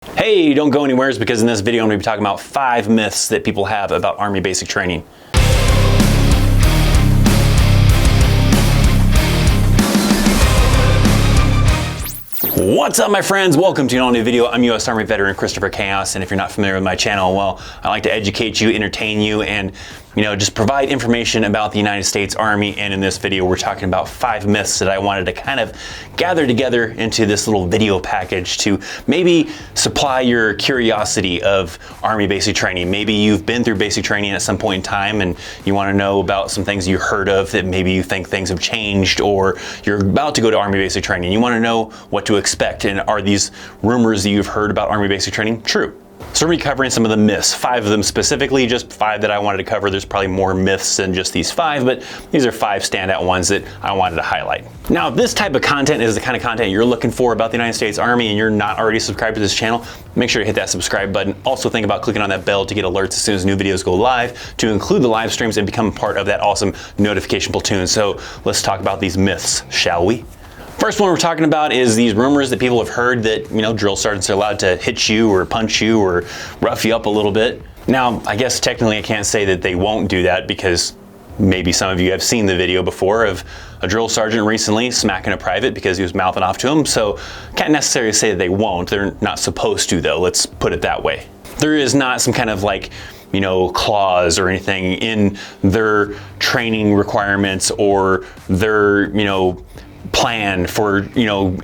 Hey, don't go anywhere, because in this video I'm going to be talking about 5 myths that people have about Army basic training. What's up, my friends? Welcome to an all-new video. I'm U.S. Army veteran ThatChrisChaos, and if you're not familiar with my channel, well, I like to educate you, entertain you, and just provide information about the United States Army. And in this video, we're talking about 5 myths that I wanted to kind of gather together into this little video package to maybe supply your curiosity of Army basic training. Maybe you've been through basic training at some point in time and you want to know about some things you heard of that maybe you think things have changed, or you're about to go to Army basic training. You want to know what to expect, and are these rumors that you've heard about Army basic training true? So we're covering some of the myths, 5 of them specifically, just 5 that I wanted to cover. There's probably more myths than just these 5, but these are 5 standout ones that I wanted to highlight. Now, if this type of content is the kind of content you're looking for about the United States Army and you're not already subscribed to this channel, make sure to hit that subscribe button. Also think about clicking on that bell to get alerts as soon as new videos go live, to include the live streams and become a part of that awesome notification platoon. So let's talk about these myths, shall we? First one we're talking about is these rumors that people have heard that, drill sergeants are allowed to hit you or punch you or rough you up a little bit. Now, I guess technically I can't say that they won't do that, because maybe some of you have seen the video before of a drill sergeant recently smacking a private because he was mouthing off to him. So can't necessarily say that they won't. They're not supposed to, though. Let's put it that way. There is not some kind of clause or anything in their training requirements or their, plan for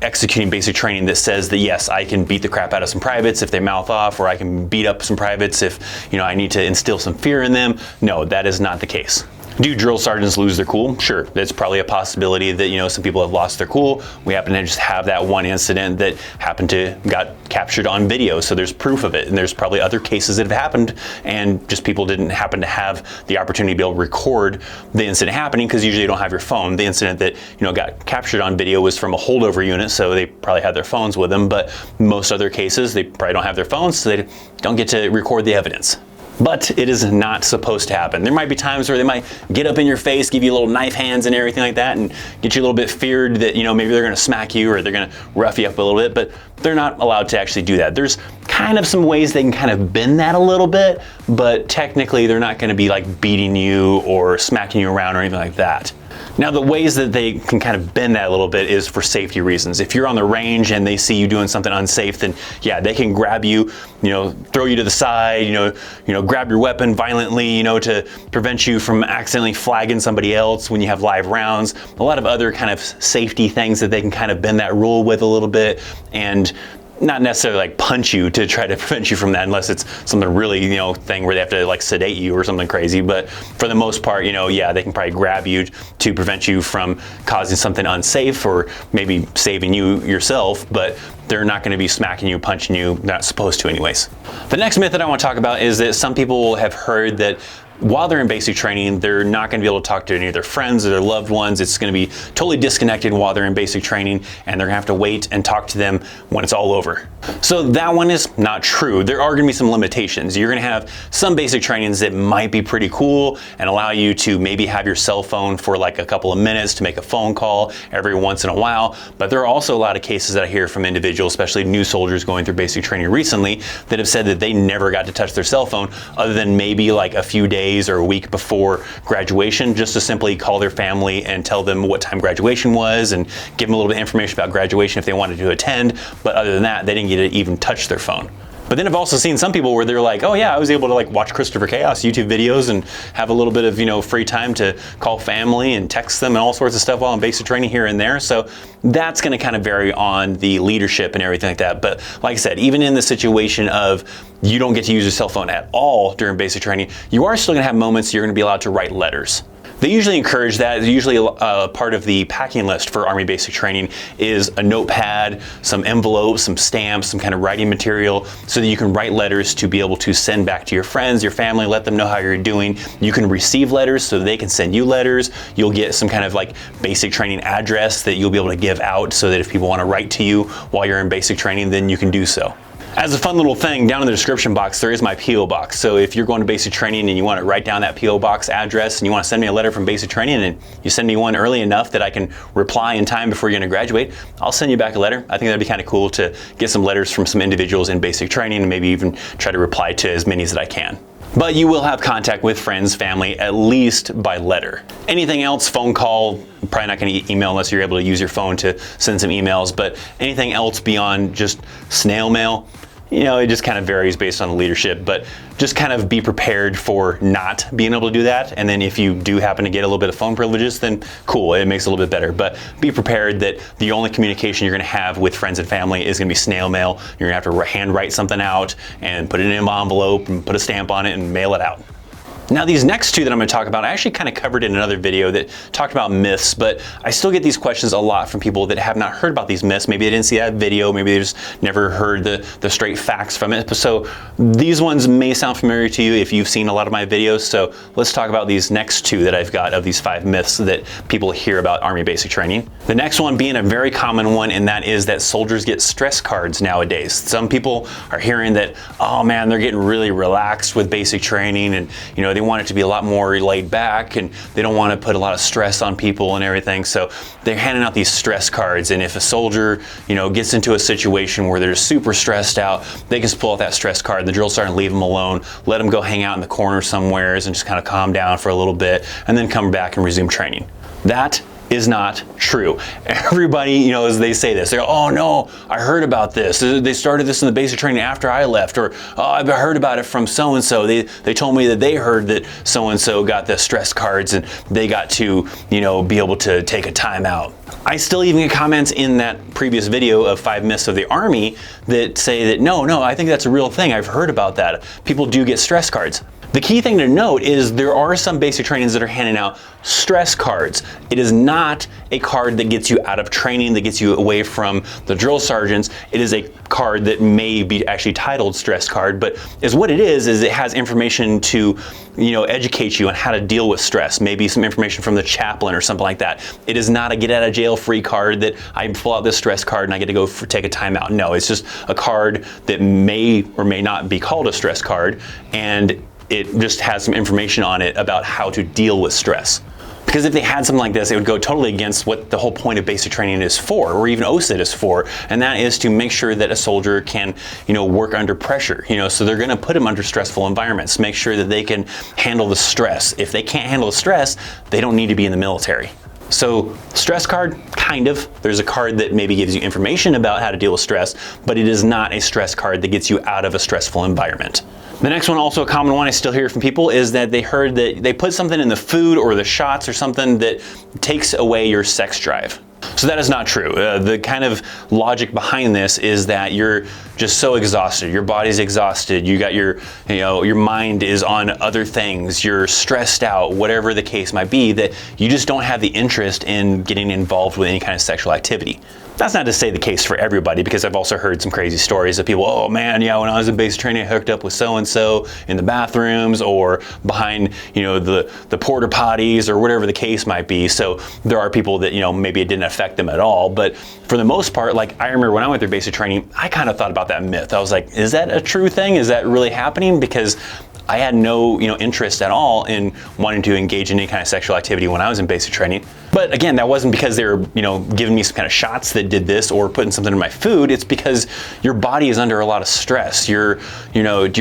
executing basic training that says that yes, I can beat the crap out of some privates if they mouth off, or I can beat up some privates if I need to instill some fear in them. No, that is not the case. Do drill sergeants lose their cool? Sure, that's probably a possibility that some people have lost their cool. We happen to just have that one incident that happened to got captured on video, so there's proof of it, and there's probably other cases that have happened and just people didn't happen to have the opportunity to be able to record the incident happening, because usually you don't have your phone. The incident that got captured on video was from a holdover unit, so they probably had their phones with them, but most other cases they probably don't have their phones, so they don't get to record the evidence. But it is not supposed to happen. There might be times where they might get up in your face, give you little knife hands and everything like that, and get you a little bit feared that, maybe they're gonna smack you or they're gonna rough you up a little bit, but they're not allowed to actually do that. There's kind of some ways they can kind of bend that a little bit, but technically they're not gonna be beating you or smacking you around or anything like that. Now, the ways that they can kind of bend that a little bit is for safety reasons. If you're on the range and they see you doing something unsafe, then yeah, they can grab you, throw you to the side, grab your weapon violently, to prevent you from accidentally flagging somebody else when you have live rounds. A lot of other kind of safety things that they can kind of bend that rule with a little bit, and not necessarily punch you to try to prevent you from that, unless it's something really, thing where they have to sedate you or something crazy. But for the most part, yeah, they can probably grab you to prevent you from causing something unsafe or maybe saving you yourself, but they're not going to be smacking you, punching you. They're not supposed to anyways. The next myth that I want to talk about is that some people have heard that while they're in basic training, they're not going to be able to talk to any of their friends or their loved ones. It's going to be totally disconnected while they're in basic training, and they're going to have to wait and talk to them when it's all over. So that one is not true. There are going to be some limitations. You're going to have some basic trainings that might be pretty cool and allow you to maybe have your cell phone for a couple of minutes to make a phone call every once in a while. But there are also a lot of cases that I hear from individuals, especially new soldiers going through basic training recently, that have said that they never got to touch their cell phone other than maybe a few days or a week before graduation, just to simply call their family and tell them what time graduation was and give them a little bit of information about graduation if they wanted to attend. But other than that, they didn't get to even touch their phone. But then I've also seen some people where they're like, oh yeah, I was able to watch ThatChrisChaos YouTube videos and have a little bit of free time to call family and text them and all sorts of stuff while I'm basic training here and there. So that's going to kind of vary on the leadership and everything like that. But like I said, even in the situation of you don't get to use your cell phone at all during basic training, you are still going to have moments you're going to be allowed to write letters. They usually encourage that. Usually part of the packing list for Army basic training is a notepad, some envelopes, some stamps, some kind of writing material, so that you can write letters to be able to send back to your friends, your family, let them know how you're doing. You can receive letters so they can send you letters. You'll get some kind of basic training address that you'll be able to give out, so that if people want to write to you while you're in basic training, then you can do so. As a fun little thing, down in the description box, there is my P.O. box. So if you're going to basic training and you want to write down that P.O. box address and you want to send me a letter from basic training and you send me one early enough that I can reply in time before you're going to graduate, I'll send you back a letter. I think that'd be kind of cool to get some letters from some individuals in basic training and maybe even try to reply to as many as I can. But you will have contact with friends, family, at least by letter. Anything else, phone call, probably not going to email unless you're able to use your phone to send some emails, but anything else beyond just snail mail, you know, it just kind of varies based on the leadership, but just kind of be prepared for not being able to do that. And then if you do happen to get a little bit of phone privileges, then cool, it makes it a little bit better. But be prepared that the only communication you're gonna have with friends and family is gonna be snail mail. You're gonna have to hand write something out and put it in an envelope and put a stamp on it and mail it out. Now these next two that I'm going to talk about, I actually kind of covered in another video that talked about myths, but I still get these questions a lot from people that have not heard about these myths. Maybe they didn't see that video, maybe they just never heard the straight facts from it. So these ones may sound familiar to you if you've seen a lot of my videos. So let's talk about these next two that I've got of these 5 myths that people hear about Army basic training. The next one being a very common one, and that is that soldiers get stress cards nowadays. Some people are hearing that, oh man, they're getting really relaxed with basic training, and you know, they want it to be a lot more laid back and they don't want to put a lot of stress on people and everything. So they're handing out these stress cards, and if a soldier, you know, gets into a situation where they're super stressed out, they can just pull out that stress card and the drill sergeant leave them alone, let them go hang out in the corner somewheres and just kind of calm down for a little bit and then come back and resume training. That is not true. Everybody, you know, as they say this, they're, oh no, I heard about this. They started this in the basic training after I left, or oh, I've heard about it from so-and-so. They told me that they heard that so-and-so got the stress cards and they got to, you know, be able to take a time out. I still even get comments in that previous video of 5 myths of the Army that say that, no, I think that's a real thing. I've heard about that. People do get stress cards. The key thing to note is there are some basic trainings that are handing out stress cards. It is not a card that gets you out of training, that gets you away from the drill sergeants. It is a card that may be actually titled stress card, but what it is it has information to, you know, educate you on how to deal with stress. Maybe some information from the chaplain or something like that. It is not a get out of jail free card that I pull out this stress card and I get to go take a time out. No, it's just a card that may or may not be called a stress card, and it just has some information on it about how to deal with stress. Because if they had something like this, it would go totally against what the whole point of basic training is for, or even OSIT is for, and that is to make sure that a soldier can, you know, work under pressure. You know, so they're going to put them under stressful environments, make sure that they can handle the stress. If they can't handle the stress, they don't need to be in the military. So stress card, kind of. There's a card that maybe gives you information about how to deal with stress, but it is not a stress card that gets you out of a stressful environment. The next one, also a common one I still hear from people, is that they heard that they put something in the food or the shots or something that takes away your sex drive. So that is not true. The kind of logic behind this is that you're just so exhausted. Your body's exhausted. You got your, you know, your mind is on other things. You're stressed out, whatever the case might be, that you just don't have the interest in getting involved with any kind of sexual activity. That's not to say the case for everybody, because I've also heard some crazy stories of people, oh man, yeah, when I was in basic training, I hooked up with so-and-so in the bathrooms or behind, you know, the porta potties or whatever the case might be. So there are people that, you know, maybe it didn't affect them at all. But for the most part, like I remember when I went through basic training, I kind of thought about that myth. I was like, is that a true thing? Is that really happening? Because I had no, you know, interest at all in wanting to engage in any kind of sexual activity when I was in basic training. But again, that wasn't because they were, you know, giving me some kind of shots that did this or putting something in my food. It's because your body is under a lot of stress. You're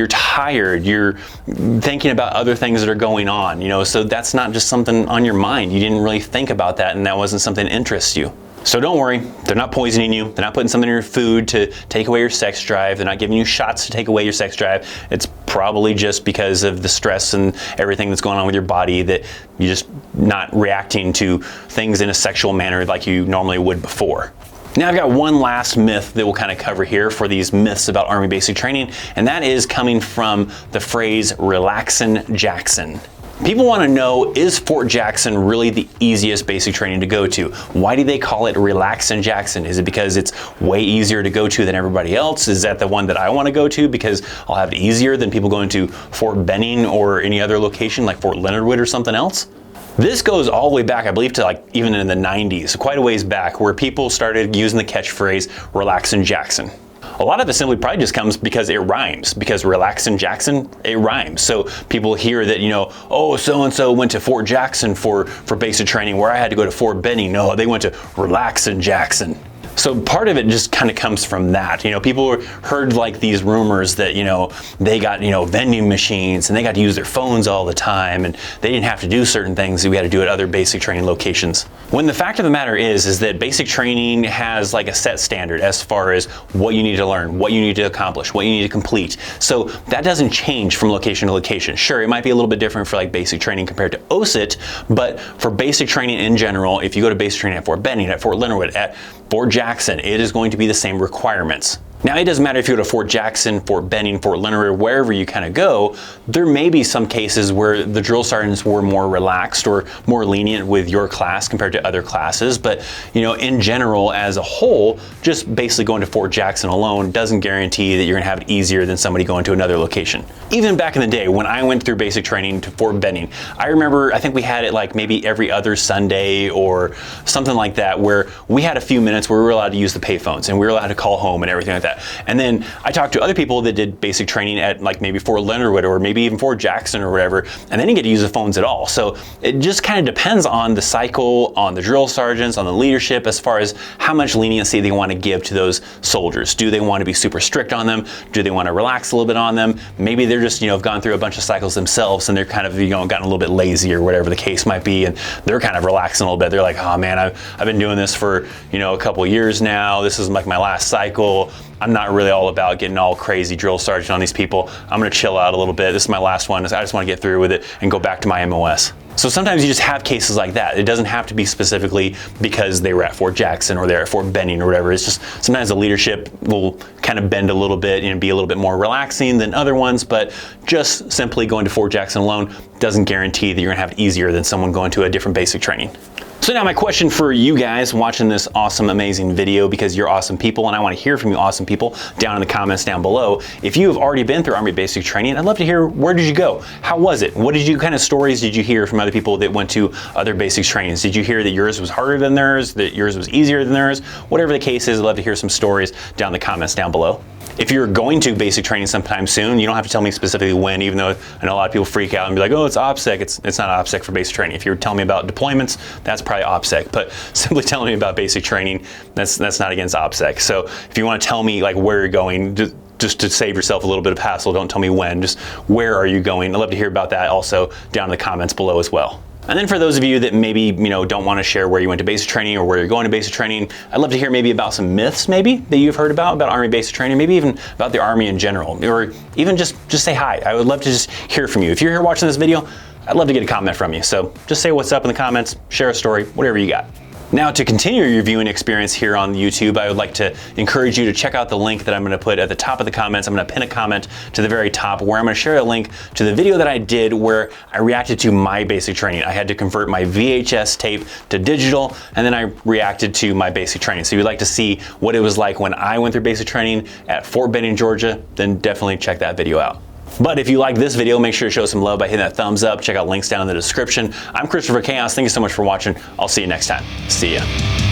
tired. You're thinking about other things that are going on, you know, so that's not just something on your mind. You didn't really think about that, and that wasn't something that interests you. So don't worry, they're not poisoning you. They're not putting something in your food to take away your sex drive. They're not giving you shots to take away your sex drive. It's probably just because of the stress and everything that's going on with your body that you're just not reacting to things in a sexual manner like you normally would before. Now I've got one last myth that we'll kind of cover here for these myths about Army basic training, and that is coming from the phrase relaxin' Jackson. People want to know, is Fort Jackson really the easiest basic training to go to? Why do they call it Relaxin' Jackson? Is it because it's way easier to go to than everybody else? Is that the one that I want to go to because I'll have it easier than people going to Fort Benning or any other location like Fort Leonard Wood or something else? This goes all the way back, I believe, to like even in the 90s, quite a ways back, where people started using the catchphrase Relaxin' Jackson. A lot of it simply probably just comes because it rhymes, because relax and Jackson, it rhymes. So people hear that, you know, oh, so-and-so went to Fort Jackson for basic training, where I had to go to Fort Benning. No, they went to relax and Jackson. So part of it just kind of comes from that. You know, people heard like these rumors that, you know, they got, you know, vending machines and they got to use their phones all the time and they didn't have to do certain things that we had to do at other basic training locations. When the fact of the matter is that basic training has like a set standard as far as what you need to learn, what you need to accomplish, what you need to complete. So that doesn't change from location to location. Sure, it might be a little bit different for like basic training compared to OSIT, but for basic training in general, if you go to basic training at Fort Benning, at Fort Leonard Wood, at Fort Jackson, it is going to be the same requirements. Now, it doesn't matter if you go to Fort Jackson, Fort Benning, Fort Leonard Wood, wherever you kind of go, there may be some cases where the drill sergeants were more relaxed or more lenient with your class compared to other classes. But, you know, in general, as a whole, just basically going to Fort Jackson alone doesn't guarantee that you're gonna have it easier than somebody going to another location. Even back in the day, when I went through basic training to Fort Benning, I remember, I think we had it like maybe every other Sunday or something like that, where we had a few minutes where we were allowed to use the payphones and we were allowed to call home and everything like that. And then I talked to other people that did basic training at like maybe Fort Leonard Wood or maybe even Fort Jackson or whatever, and they didn't get to use the phones at all. So it just kind of depends on the cycle, on the drill sergeants, on the leadership, as far as how much leniency they want to give to those soldiers. Do they want to be super strict on them? Do they want to relax a little bit on them? Maybe they're just, you know, have gone through a bunch of cycles themselves and they're kind of, you know, gotten a little bit lazy or whatever the case might be, and they're kind of relaxing a little bit. They're like, oh man, I've been doing this for, you know, a couple of years now. This is like my last cycle. I'm not really all about getting all crazy drill sergeant on these people. I'm gonna chill out a little bit. This is my last one. I just wanna get through with it and go back to my MOS. So sometimes you just have cases like that. It doesn't have to be specifically because they were at Fort Jackson or they're at Fort Benning or whatever. It's just sometimes the leadership will kind of bend a little bit and be a little bit more relaxing than other ones, but just simply going to Fort Jackson alone doesn't guarantee that you're gonna have it easier than someone going to a different basic training. So now my question for you guys watching this awesome, amazing video, because you're awesome people and I want to hear from you awesome people down in the comments down below. If you have already been through Army basic training, I'd love to hear, where did you go? How was it? What kind of stories did you hear from other people that went to other basic trainings? Did you hear that yours was harder than theirs, that yours was easier than theirs? Whatever the case is, I'd love to hear some stories down in the comments down below. If you're going to basic training sometime soon, you don't have to tell me specifically when, even though I know a lot of people freak out and be like, oh, it's OPSEC. It's not OPSEC for basic training. If you're telling me about deployments, that's probably OPSEC. But simply telling me about basic training, that's not against OPSEC. So if you want to tell me like where you're going, just to save yourself a little bit of hassle, don't tell me when, just where are you going? I'd love to hear about that also down in the comments below as well. And then for those of you that maybe, you know, don't want to share where you went to basic training or where you're going to basic training, I'd love to hear maybe about some myths maybe that you've heard about Army basic training, maybe even about the Army in general, or even just say hi. I would love to just hear from you. If you're here watching this video, I'd love to get a comment from you. So just say what's up in the comments, share a story, whatever you got. Now, to continue your viewing experience here on YouTube, I would like to encourage you to check out the link that I'm going to put at the top of the comments. I'm going to pin a comment to the very top where I'm going to share a link to the video that I did where I reacted to my basic training. I had to convert my VHS tape to digital, and then I reacted to my basic training. So if you'd like to see what it was like when I went through basic training at Fort Benning, Georgia, then definitely check that video out. But if you like this video, make sure to show some love by hitting that thumbs up. Check out links down in the description. I'm ThatChrisChaos. Thank you so much for watching. I'll see you next time. See ya.